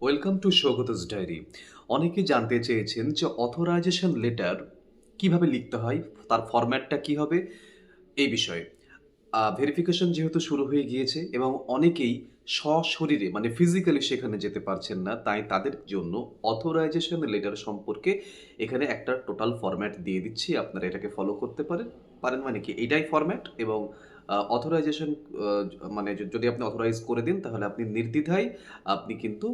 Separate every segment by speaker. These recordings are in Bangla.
Speaker 1: Welcome to সৌগতস diary. অনেকে জানতে চেয়েছেন যে অথরাইজেশন লেটার কিভাবে লিখতে হয়, তার ফরম্যাটটা কি হবে এই বিষয়ে। ভেরিফিকেশন যেহেতু শুরু হয়ে গিয়েছে এবং অনেকেই সশরীরে মানে ফিজিক্যালি সেখানে যেতে পারছেন না, তাই তাদের জন্য অথরাইজেশন লেটার সম্পর্কে এখানে একটা টোটাল ফরম্যাট দিয়ে দিচ্ছি। আপনারা এটাকে ফলো করতে পারেন। পারেন মানে কি, এটাই ফরম্যাট। এবং অথরাইজেশন মানে যদি আপনি অথরাইজ করে দিন তাহলে আপনি নির্দ্বিধায় আপনি কিন্তু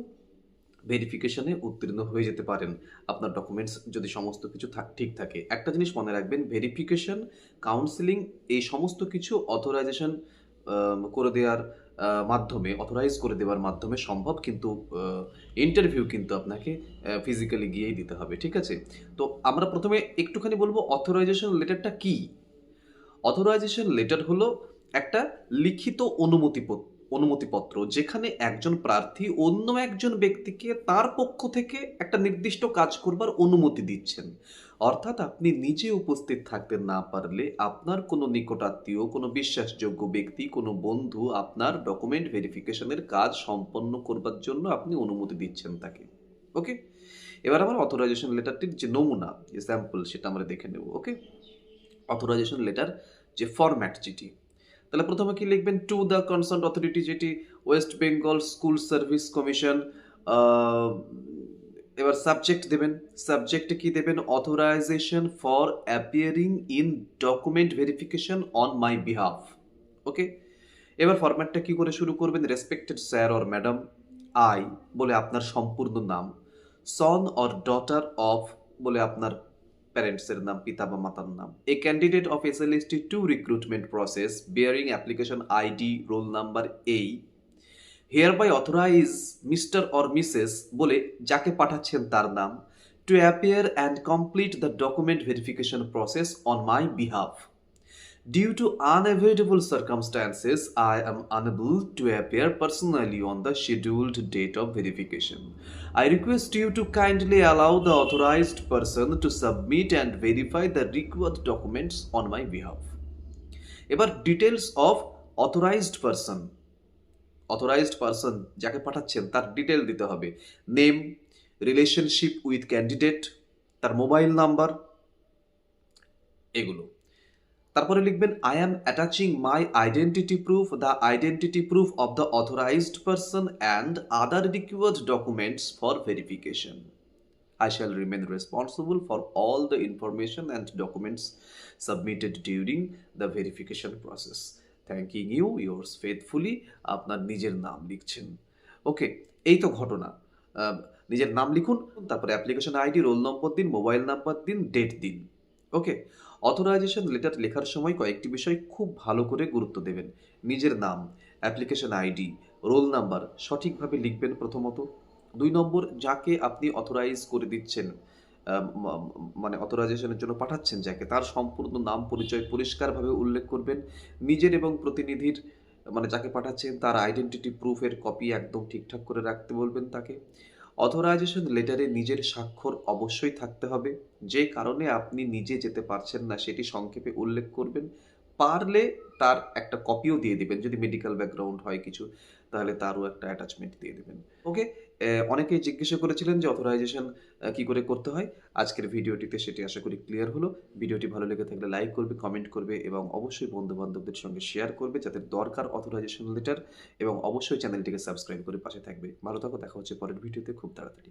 Speaker 1: ভেরিফিকেশনে উত্তীর্ণ হয়ে যেতে পারেন। আপনার ডকুমেন্টস যদি সমস্ত কিছু ঠিক থাকে। একটা জিনিস মনে রাখবেন, ভেরিফিকেশন, কাউন্সেলিং এই সমস্ত কিছু অথরাইজেশন করে দেওয়ার মাধ্যমে, অথরাইজ করে দেওয়ার মাধ্যমে সম্ভব, কিন্তু ইন্টারভিউ কিন্তু আপনাকে ফিজিক্যালি গিয়েই দিতে হবে। ঠিক আছে? তো আমরা প্রথমে একটুখানি বলবো অথরাইজেশন লেটারটা কী। অথরাইজেশন লেটার হলো একটা লিখিত অনুমতিপত্র, যেখানে একজন প্রার্থী অন্য একজন ব্যক্তিকে তার পক্ষ থেকে একটা নির্দিষ্ট কাজ করবার অনুমতি দিচ্ছেন। অর্থাৎ আপনি নিজে উপস্থিত থাকতে না পারলে আপনার কোনো নিকটাত্মীয়, কোনো বিশ্বাসযোগ্য ব্যক্তি, কোনো বন্ধু আপনার ডকুমেন্ট ভেরিফিকেশনের কাজ সম্পন্ন করবার জন্য আপনি অনুমতি দিচ্ছেন তাকে। ওকে? এবার আমার অথরাইজেশন লেটারটির যে নমুনা, যে স্যাম্পল, সেটা আমরা দেখে নেব। ওকে? অথরাইজেশন লেটার যে ফরম্যাট যেটি, তাহলে প্রথমে কি লিখবেন, টু দ্য কনসার্ন অথরিটি, যেটি West Bengal school service commission. এবার সাবজেক্ট দেবেন। সাবজেক্টে কি দেবেন, authorization for appearing in document verification on my behalf. Okay? এবার ফরম্যাটটা কি করে শুরু করবেন, respected sir or madam, I বলে আপনার সম্পূর্ণ নাম, সন অর ডটার অফ বলে আপনার প্যারেন্টসের নাম, পিতা বা মাতার নাম, a candidate of SLST to recruitment process bearing application ID, roll number, এই hereby authorise Mr or Mrs বলে যাকে পাঠাচ্ছেন তার নাম, to appear and complete the document verification process on my behalf. Due to unavoidable circumstances, I am unable to appear personally on the scheduled date of verification. I request you to kindly allow the authorized person to submit and verify the required documents on my behalf. এবার details of authorised person. Authorised person যাকে পাঠাচ্ছেন তার ডিটেল দিতে হবে, নেম, রিলেশনশিপ উইথ ক্যান্ডিডেট, তার মোবাইল নাম্বার, এগুলো। তারপরে লিখবেন, I am attaching my identity proof, the identity proof of the authorised person and other required documents for verification. I shall remain responsible for all the information and documents submitted during the verification process. Thanking you, yours faithfully. আপনার নিজের নাম লিখছেন। ওকে, এই তো ঘটনা। নিজের নাম লিখুন, তারপরে অ্যাপ্লিকেশন আইডি, রোল নম্বর দিন, মোবাইল নাম্বার দিন, ডেট দিন। ওকে? অথরাইজেশন লেটার লেখার সময় কয়েকটি বিষয় খুব ভালো করে গুরুত্ব দেবেন। নিজের নাম, অ্যাপ্লিকেশন আইডি, রোল নাম্বার সঠিকভাবে লিখবেন প্রথমত। ২ নম্বর, যাকে আপনি অথরাইজ করে দিচ্ছেন, মানে অথরাইজেশনের জন্য পাঠাচ্ছেন যাকে, তার সম্পূর্ণ নাম পরিচয় পরিষ্কারভাবে উল্লেখ করবেন। নিজের এবং প্রতিনিধির, মানে যাকে পাঠাচ্ছেন তার আইডেন্টিটি প্রুফের কপি একদম ঠিকঠাক করে রাখতে বলবেন তাকে। অথরাইজেশন লেটারে নিজের স্বাক্ষর অবশ্যই থাকতে হবে। যে কারণে আপনি নিজে যেতে পারছেন না সেটি সংক্ষেপে উল্লেখ করবেন। পারলে তার একটা কপিও দিয়ে দিবেন। যদি মেডিকেল ব্যাকগ্রাউন্ড হয় কিছু, তাহলে তারও একটা অ্যাটাচমেন্ট দিয়ে দিবেন। ওকে? অনেকেই জিজ্ঞাসা করেছিলেন যে অথরাইজেশন কি করে করতে হয়। আজকের ভিডিওটিতে সেটি আশা করি ক্লিয়ার হলো। ভিডিওটি ভালো লেগে থাকলে লাইক করবে, কমেন্ট করবে এবং অবশ্যই বন্ধু-বান্ধবদের সঙ্গে শেয়ার করবে যাদের দরকার অথরাইজেশন লেটার, এবং অবশ্যই চ্যানেলটিকে সাবস্ক্রাইব করে পাশে থাকবে। ভালো থাকো, দেখা হচ্ছে পরের ভিডিওতে খুব তাড়াতাড়ি।